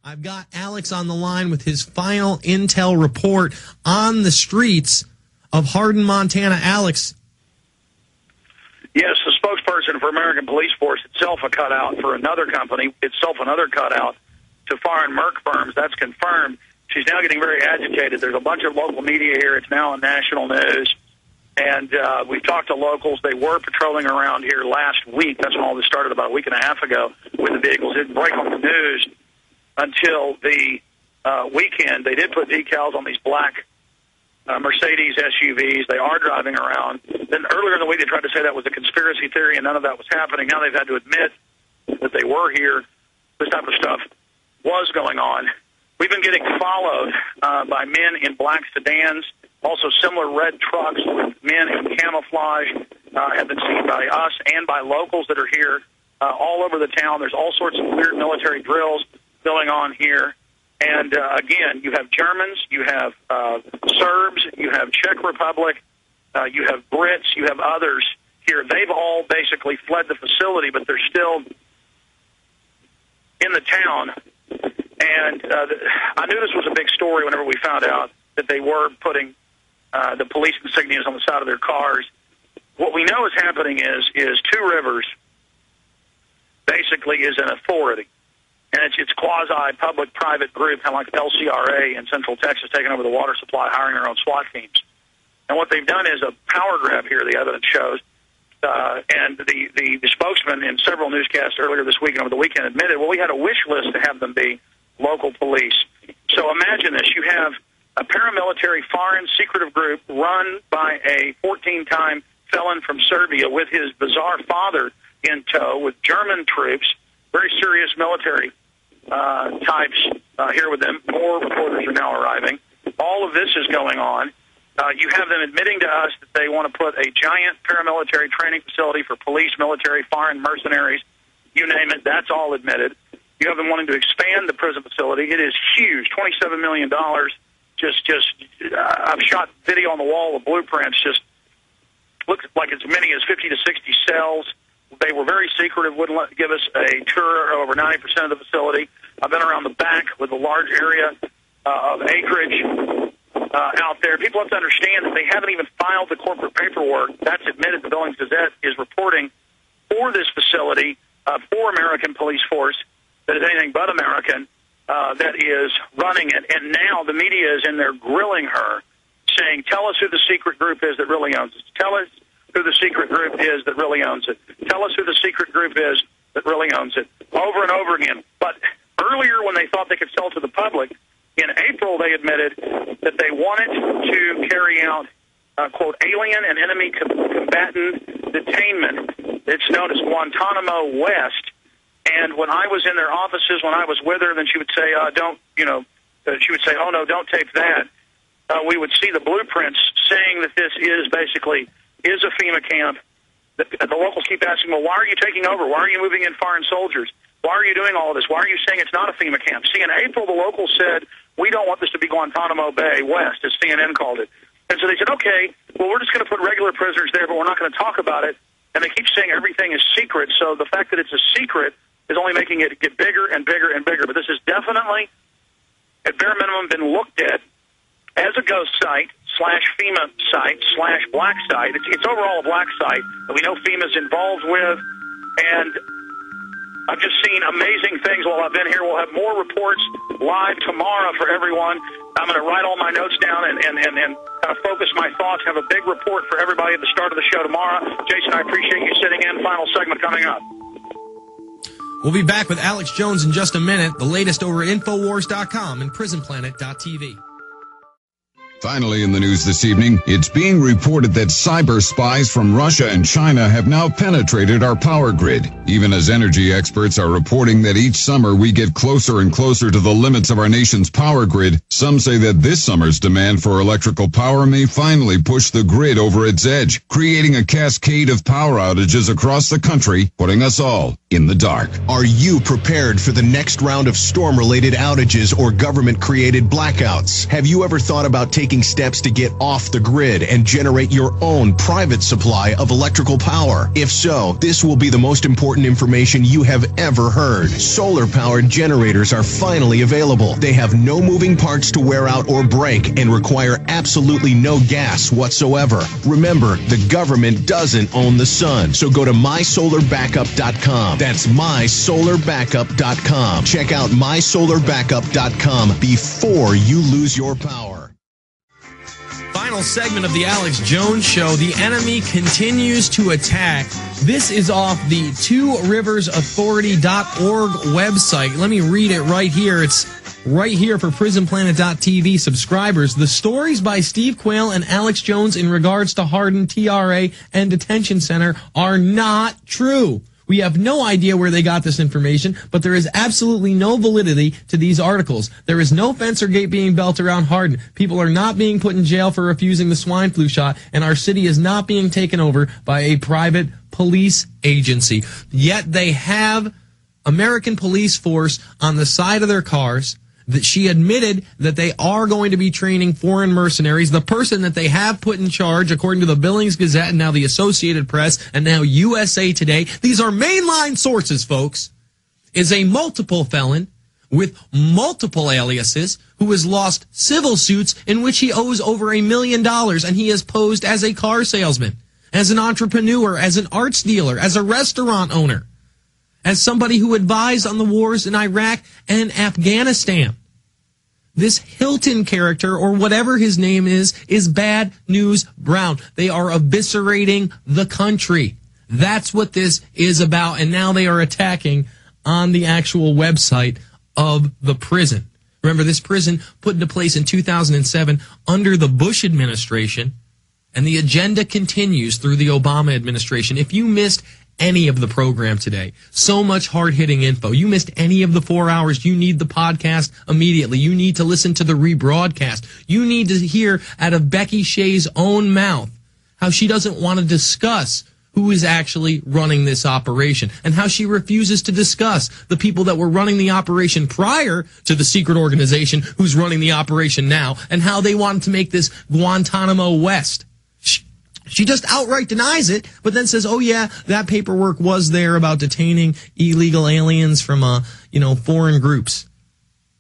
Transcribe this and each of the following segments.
I've got Alex on the line with his final intel report on the streets of Hardin, Montana. Alex. Yes, the spokesperson for American Police Force, itself a cutout for another company, itself another cutout to foreign merc firms. That's confirmed. She's now getting very agitated. There's a bunch of local media here. It's now on national news. And we've talked to locals. They were patrolling around here last week. That's when all this started, about a week and a half ago, with the vehicles. It didn't break on the news until the weekend. They did put decals on these black Mercedes SUVs. They are driving around. Then earlier in the week, they tried to say that was a conspiracy theory, and none of that was happening. Now they've had to admit that they were here. This type of stuff was going on. We've been getting followed by men in black sedans, also similar red trucks with men in camouflage have been seen by us and by locals that are here all over the town. There's all sorts of weird military drills going on here. And, again, you have Germans, you have Serbs, you have Czech Republic, you have Brits, you have others here. They've all basically fled the facility, but they're still in the town. And I knew this was a big story whenever we found out that they were putting the police insignias on the side of their cars. What we know is happening is Two Rivers basically is an authority. And it's quasi-public-private group, kind of like LCRA in Central Texas, taking over the water supply, hiring their own SWAT teams. And what they've done is a power grab here, the evidence shows. And the spokesman in several newscasts earlier this week and over the weekend admitted, well, we had a wish list to have them be local police. So imagine this. You have a paramilitary foreign secretive group run by a 14-time felon from Serbia with his bizarre father in tow, with German troops, very serious military types here with them. More reporters are now arriving. All of this is going on. You have them admitting to us that they want to put a giant paramilitary training facility for police, military, foreign mercenaries, you name it, that's all admitted. You have them wanting to expand the prison facility. It is huge, $27 million. I've shot video on the wall of blueprints. Just looks like as many as 50 to 60 cells. They were very secretive, wouldn't give us a tour of over 90% of the facility. I've been around the back with a large area of acreage out there. People have to understand that they haven't even filed the corporate paperwork. That's admitted. The Billings Gazette is reporting for this facility, for American Police Force, that is anything but American, that is running it. And now the media is in there grilling her, saying, tell us who the secret group is that really owns it. Tell us who the secret group is that really owns it. Tell us who the secret group is that really owns it. Over and over again. But earlier, when they thought they could sell to the public, in April they admitted that they wanted to carry out, quote, alien and enemy combatant detainment. It's known as Guantanamo West. And when I was in their offices, when I was with her, then she would say, she would say, oh, no, don't tape that. We would see the blueprints saying that this is basically is a FEMA camp. The locals keep asking, well, why are you taking over? Why are you moving in foreign soldiers? Why are you doing all of this? Why are you saying it's not a FEMA camp? See, in April, the locals said, we don't want this to be Guantanamo Bay West, as CNN called it. And so they said, okay, well, we're just going to put regular prisoners there, but we're not going to talk about it. And they keep saying everything is secret, so the fact that it's a secret is only making it get bigger and bigger and bigger. But this has definitely, at bare minimum, been looked at as a ghost site / FEMA site / black site. It's overall a black site that we know FEMA's involved with. And I've just seen amazing things while I've been here. We'll have more reports live tomorrow for everyone. I'm going to write all my notes down and kind of focus my thoughts, have a big report for everybody at the start of the show tomorrow. Jason, I appreciate you sitting in. Final segment coming up. We'll be back with Alex Jones in just a minute. The latest over at Infowars.com and PrisonPlanet.tv. Finally in the news this evening, it's being reported that cyber spies from Russia and China have now penetrated our power grid. Even as energy experts are reporting that each summer we get closer and closer to the limits of our nation's power grid, some say that this summer's demand for electrical power may finally push the grid over its edge, creating a cascade of power outages across the country, putting us all in the dark. Are you prepared for the next round of storm-related outages or government-created blackouts? Have you ever thought about taking taking steps to get off the grid and generate your own private supply of electrical power? If so, this will be the most important information you have ever heard. Solar-powered generators are finally available. They have no moving parts to wear out or break and require absolutely no gas whatsoever. Remember, the government doesn't own the sun, so go to mysolarbackup.com. That's mysolarbackup.com. Check out mysolarbackup.com before you lose your power. Final segment of the Alex Jones Show. The enemy continues to attack. This is off the tworiversauthority.org website. Let me read it right here. It's right here for prisonplanet.tv subscribers. The stories by Steve Quayle and Alex Jones in regards to Hardin, TRA, and detention center are not true. We have no idea where they got this information, but there is absolutely no validity to these articles. There is no fence or gate being built around Hardin. People are not being put in jail for refusing the swine flu shot, and our city is not being taken over by a private police agency. Yet they have American police force on the side of their cars. That she admitted that they are going to be training foreign mercenaries. The person that they have put in charge, according to the Billings Gazette and now the Associated Press and now USA Today, these are mainline sources, folks, is a multiple felon with multiple aliases who has lost civil suits in which he owes over $1 million, and he has posed as a car salesman, as an entrepreneur, as an arts dealer, as a restaurant owner, as somebody who advised on the wars in Iraq and Afghanistan. This Hilton character, or whatever his name is Bad News Brown. They are eviscerating the country. That's what this is about, and now they are attacking on the actual website of the prison. Remember, this prison put into place in 2007 under the Bush administration, and the agenda continues through the Obama administration. If you missed any of the program today, so much hard-hitting info, you missed any of the 4 hours, you need the podcast immediately. You need to listen to the rebroadcast. You need to hear out of Becky Shea's own mouth how she doesn't want to discuss who is actually running this operation and how she refuses to discuss the people that were running the operation prior to the secret organization who's running the operation now and how they wanted to make this Guantanamo West. She just outright denies it, but then says, oh, yeah, that paperwork was there about detaining illegal aliens from, foreign groups.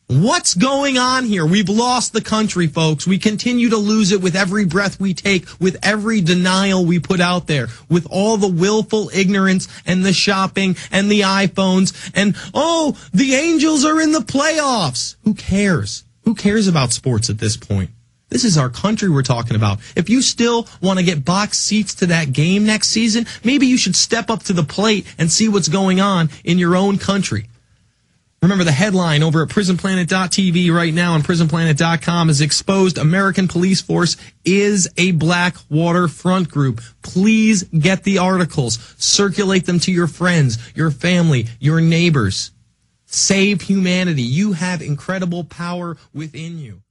What's going on here? We've lost the country, folks. We continue to lose it with every breath we take, with every denial we put out there, with all the willful ignorance and the shopping and the iPhones and, oh, the Angels are in the playoffs. Who cares? Who cares about sports at this point? This is our country we're talking about. If you still want to get box seats to that game next season, maybe you should step up to the plate and see what's going on in your own country. Remember, the headline over at prisonplanet.tv right now and prisonplanet.com is exposed American police force is a Blackwater front group. Please get the articles. Circulate them to your friends, your family, your neighbors. Save humanity. You have incredible power within you.